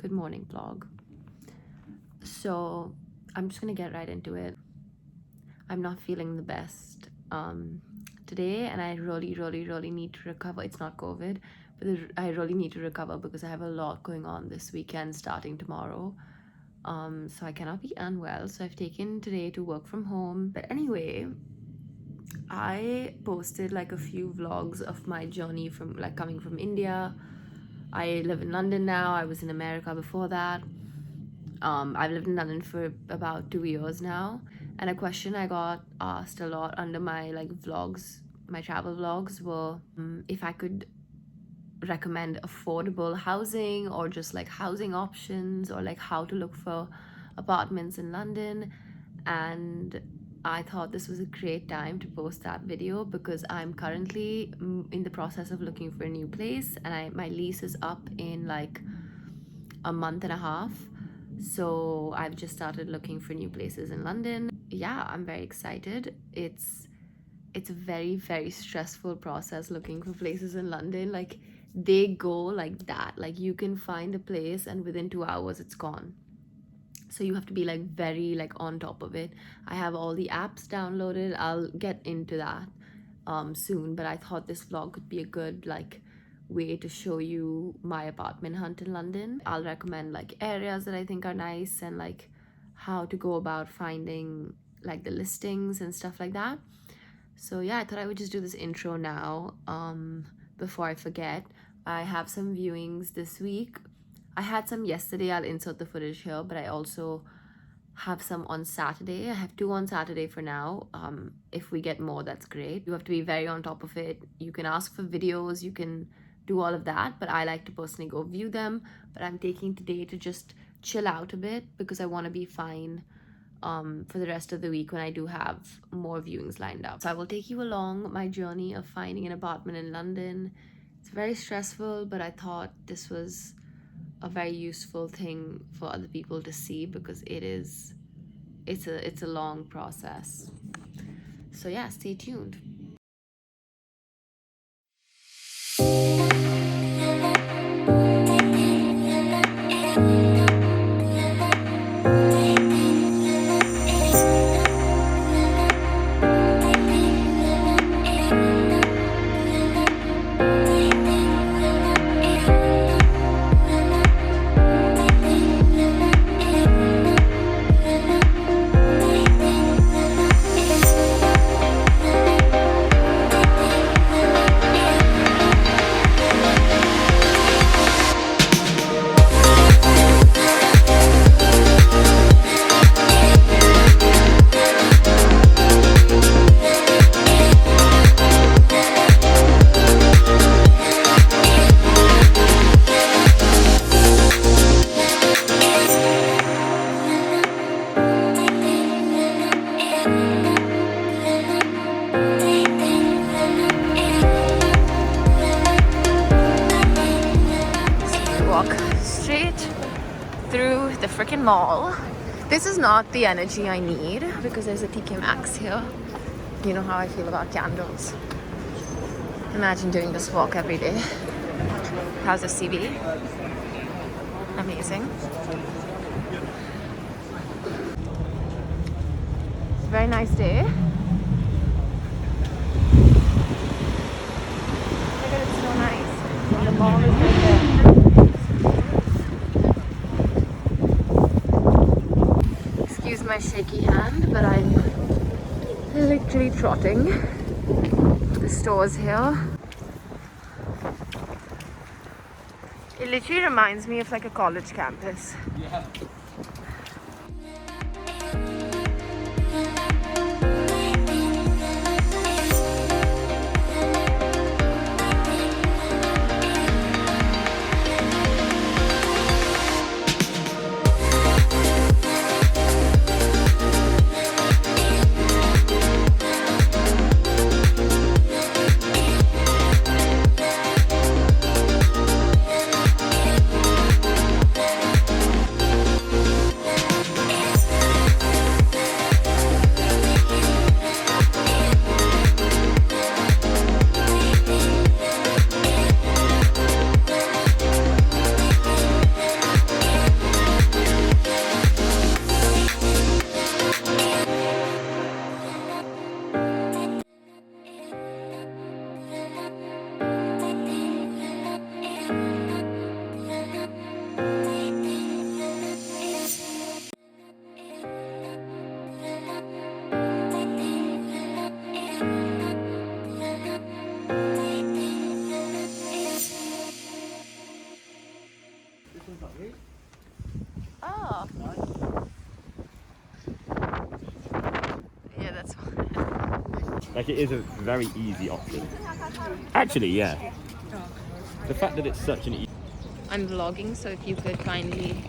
Good morning vlog. So I'm just gonna get right into it. I'm not feeling the best today, and I really need to recover. It's not COVID, but I really need to recover because I have a lot going on this weekend starting tomorrow. So I cannot be unwell. So I've taken today to work from home. But anyway, I posted like a few vlogs of my journey from like coming from India. I live in London now. I was in America before that. I've lived in London for about 2 years now, and a question I got asked a lot under my like vlogs, my travel vlogs, were if I could recommend affordable housing or just like housing options or like how to look for apartments in London. And I thought this was a great time to post that video because I'm currently in the process of looking for a new place, and my lease is up in like a month and a half. So I've just started looking for new places in London. Yeah, I'm very excited. It's a very stressful process looking for places in London. Like they go like that. Like you can find a place and within 2 hours it's gone. So you have to be like very like on top of it. I have all the apps downloaded. I'll get into that soon, but I thought this vlog could be a good like way to show you my apartment hunt in London. I'll recommend like areas that I think are nice and like how to go about finding like the listings and stuff like that. So yeah, I thought I would just do this intro now before I forget. I have some viewings this week. I had some yesterday. I'll insert the footage here, but I also have some on Saturday. I have 2 on Saturday for now. If we get more, that's great. You have to be very on top of it. You can ask for videos, you can do all of that, but I like to personally go view them. But I'm taking today to just chill out a bit because I want to be fine for the rest of the week when I do have more viewings lined up. So I will take you along my journey of finding an apartment in London. It's very stressful, but I thought this was a very useful thing for other people to see because it's a long process. So yeah, stay tuned. Through the freaking mall. This is not the energy I need because there's a TK Maxx here. You know how I feel about candles. Imagine doing this walk every day. How's the CB? Amazing. Very nice day. Look at it, it's so nice. And the mall is right there. My shaky hand, but I'm literally trotting. The stores here. It literally reminds me of like a college campus. Yeah. Oh. Yeah, that's fine. Like, it is a very easy option. Actually, yeah. The fact that it's such an easy... I'm vlogging, so if you could kindly...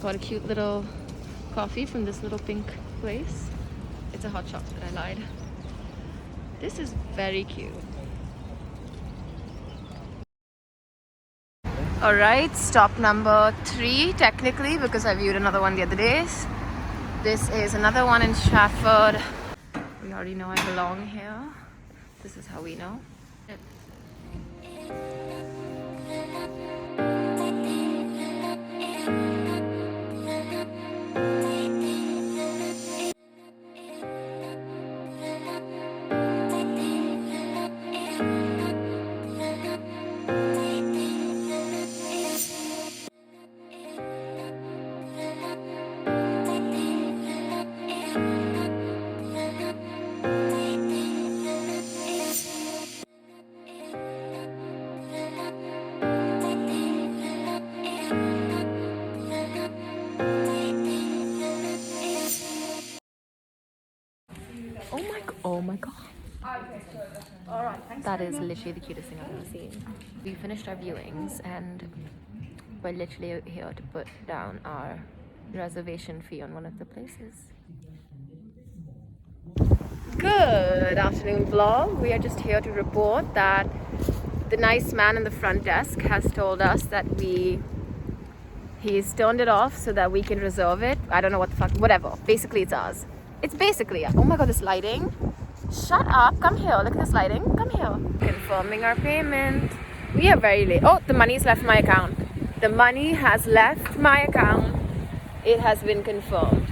Got a cute little coffee from this little pink place. It's a hot chocolate, I lied. This is very cute. Alright, stop number 3 technically, because I viewed another one the other days. This is another one in Stratford. We already know I belong here. This is how we know. Oh my god. That is literally the cutest thing I've ever seen. We finished our viewings and we're literally here to put down our reservation fee on one of the places. Good afternoon vlog. We are just here to report that the nice man in the front desk has told us that he's turned it off so that we can reserve it. I don't know what the fuck, whatever. Basically it's ours. It's basically, oh my god, this lighting. Shut up, come here, look at this lighting, come here. Confirming our payment. We are very late. Oh, the money's left my account. The money has left my account. It has been confirmed.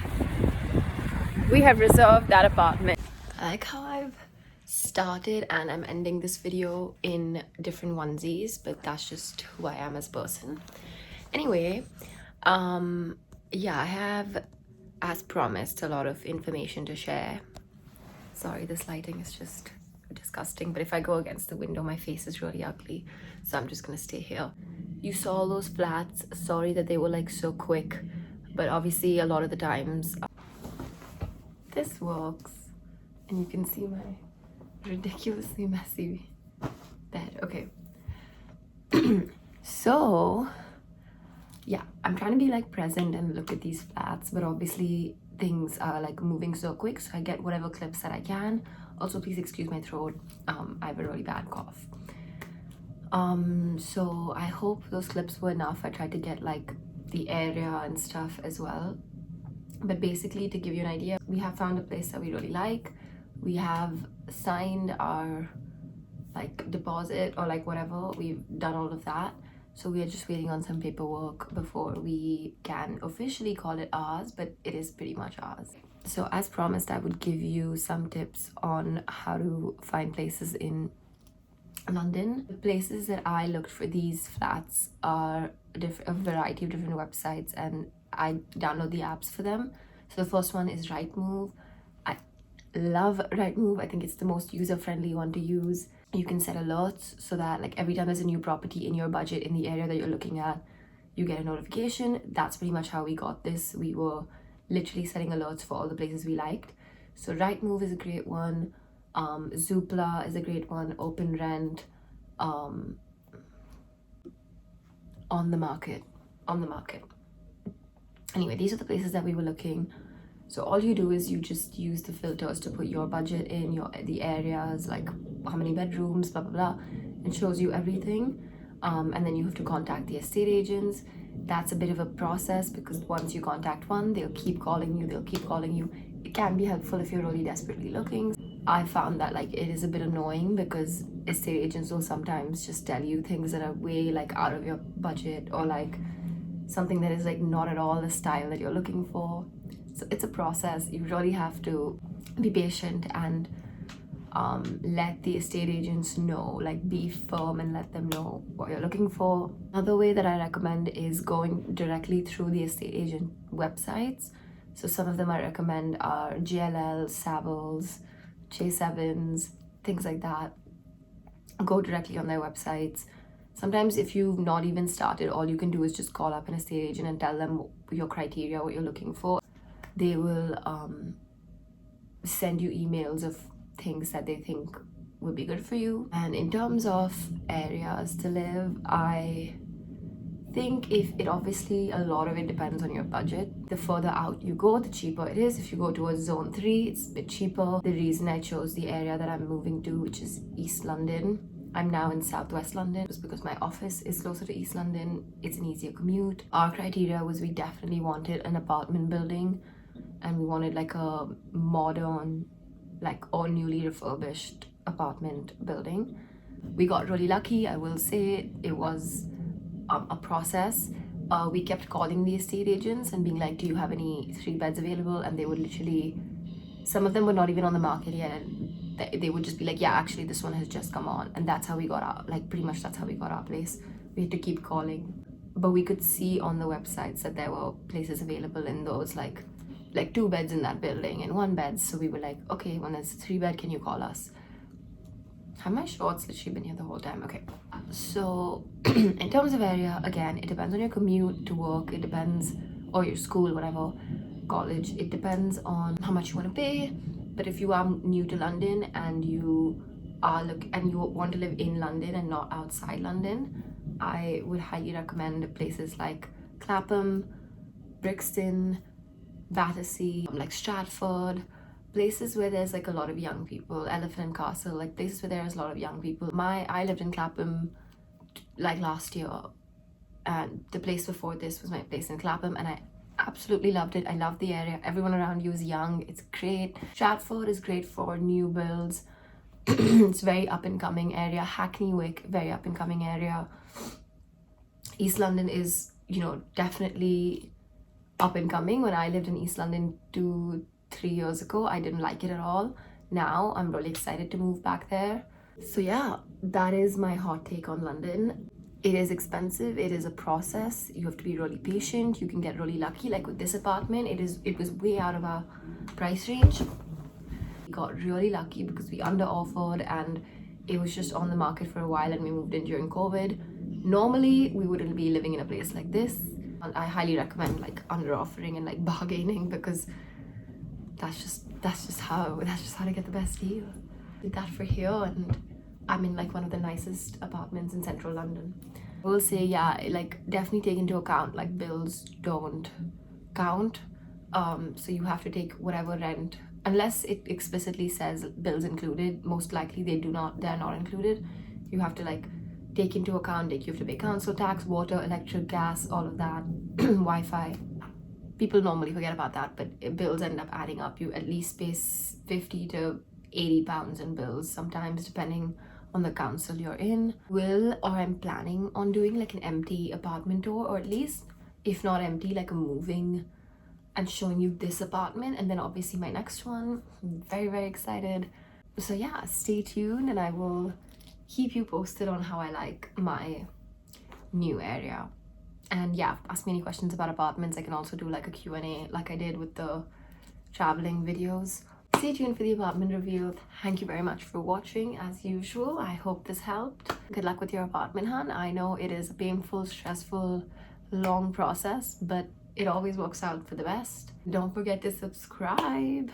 We have reserved that apartment. I like how I've started and I'm ending this video in different onesies, but that's just who I am as a person. Anyway, yeah, I have, as promised, a lot of information to share. Sorry, this lighting is just disgusting, but if I go against the window, my face is really ugly, so I'm just gonna stay here. You saw all those flats. Sorry that they were like so quick, but obviously a lot of the times this works, and you can see my ridiculously messy bed. Okay. So yeah, I'm trying to be like present and look at these flats, but obviously things are like moving so quick, so I get whatever clips that I can. Also, please excuse my throat. I have a really bad cough. So I hope those clips were enough. I tried to get like the area and stuff as well. But basically, to give you an idea, we have found a place that we really like. We have signed our like deposit or like whatever. We've done all of that. So we are just waiting on some paperwork before we can officially call it ours, but it is pretty much ours. So as promised, I would give you some tips on how to find places in London. The places that I looked for these flats are a variety of different websites, and I download the apps for them. So the first one is Rightmove. I love Rightmove. I think it's the most user-friendly one to use. You can set alerts so that like every time there's a new property in your budget in the area that you're looking at, you get a notification. That's pretty much how we got this. We were literally setting alerts for all the places we liked. So Rightmove is a great one. Zoopla is a great one. OpenRent. On the market. Anyway, these are the places that we were looking. So all you do is you just use the filters to put your budget in, the areas, like how many bedrooms, blah blah blah. It shows you everything, and then you have to contact the estate agents. That's a bit of a process because once you contact one, they'll keep calling you. It can be helpful if you're really desperately looking. I found that like it is a bit annoying because estate agents will sometimes just tell you things that are way like out of your budget, or like something that is like not at all the style that you're looking for. So it's a process. You really have to be patient and let the estate agents know, like be firm and let them know what you're looking for. Another way that I recommend is going directly through the estate agent websites. So some of them I recommend are JLL, Savills, Chase Evans, things like that. Go directly on their websites. Sometimes if you've not even started, all you can do is just call up an estate agent and tell them your criteria, what you're looking for. They will send you emails of things that they think would be good for you. And in terms of areas to live, I think it obviously a lot of it depends on your budget. The further out you go, the cheaper it is. If you go towards zone 3, it's a bit cheaper. The reason I chose the area that I'm moving to, which is East London, I'm now in Southwest London, was because my office is closer to East London. It's an easier commute. Our criteria was we definitely wanted an apartment building, and we wanted like a modern, like all newly refurbished apartment building. We got really lucky, I will say. It was a process. We kept calling the estate agents and being like, do you have any 3 beds available? And they would literally, some of them were not even on the market yet, and they would just be like, yeah, actually this one has just come on. And that's how we got our, like pretty much that's how we got our place. We had to keep calling, but we could see on the websites that there were places available in those like 2 beds in that building and 1 bed. So we were like, okay, when there's a 3 bed, can you call us? Have my shorts literally been here the whole time? Okay, so in terms of area, again, it depends on your commute to work. It depends, or your school, whatever, college. It depends on how much you want to pay. But if you are new to London and you want to live in London and not outside London, I would highly recommend places like Clapham, Brixton, Battersea, like Stratford, places where there's like a lot of young people. Elephant and Castle, like places where there's a lot of young people. I lived in Clapham like last year, and the place before this was my place in Clapham, and I absolutely loved it. I loved the area. Everyone around you is young. It's great. Stratford is great for new builds. It's very up and coming area. Hackney Wick, very up and coming area. East London is, you know, definitely up and coming. When I lived in East London 2-3 years ago, I didn't like it at all. Now I'm really excited to move back there. So yeah, that is my hot take on London. It is expensive. It is a process. You have to be really patient. You can get really lucky. Like with this apartment, it was way out of our price range. We got really lucky because we under offered and it was just on the market for a while, and we moved in during COVID. Normally we wouldn't be living in a place like this. And I highly recommend like under offering and like bargaining, because that's just how to get the best deal. Did that for here, and I'm in like one of the nicest apartments in central London. I will say, yeah, like definitely take into account like bills don't count. So you have to take whatever rent, unless it explicitly says bills included. Most likely they're not included. You have to like take into account, like you have to pay council tax, water, electric, gas, all of that, Wi-Fi. People normally forget about that, but bills end up adding up. You at least pay 50 to 80 pounds in bills sometimes, depending on the council you're in. I'm planning on doing like an empty apartment tour, or at least if not empty, like a moving, and showing you this apartment and then obviously my next one. I'm very, very excited. So yeah, stay tuned and I will keep you posted on how I like my new area. And yeah, ask me any questions about apartments. I can also do like a Q&A like I did with the traveling videos. Stay tuned for the apartment review. Thank you very much for watching as usual. I hope this helped. Good luck with your apartment hunt. I know it is a painful, stressful, long process, but it always works out for the best. Don't forget to subscribe.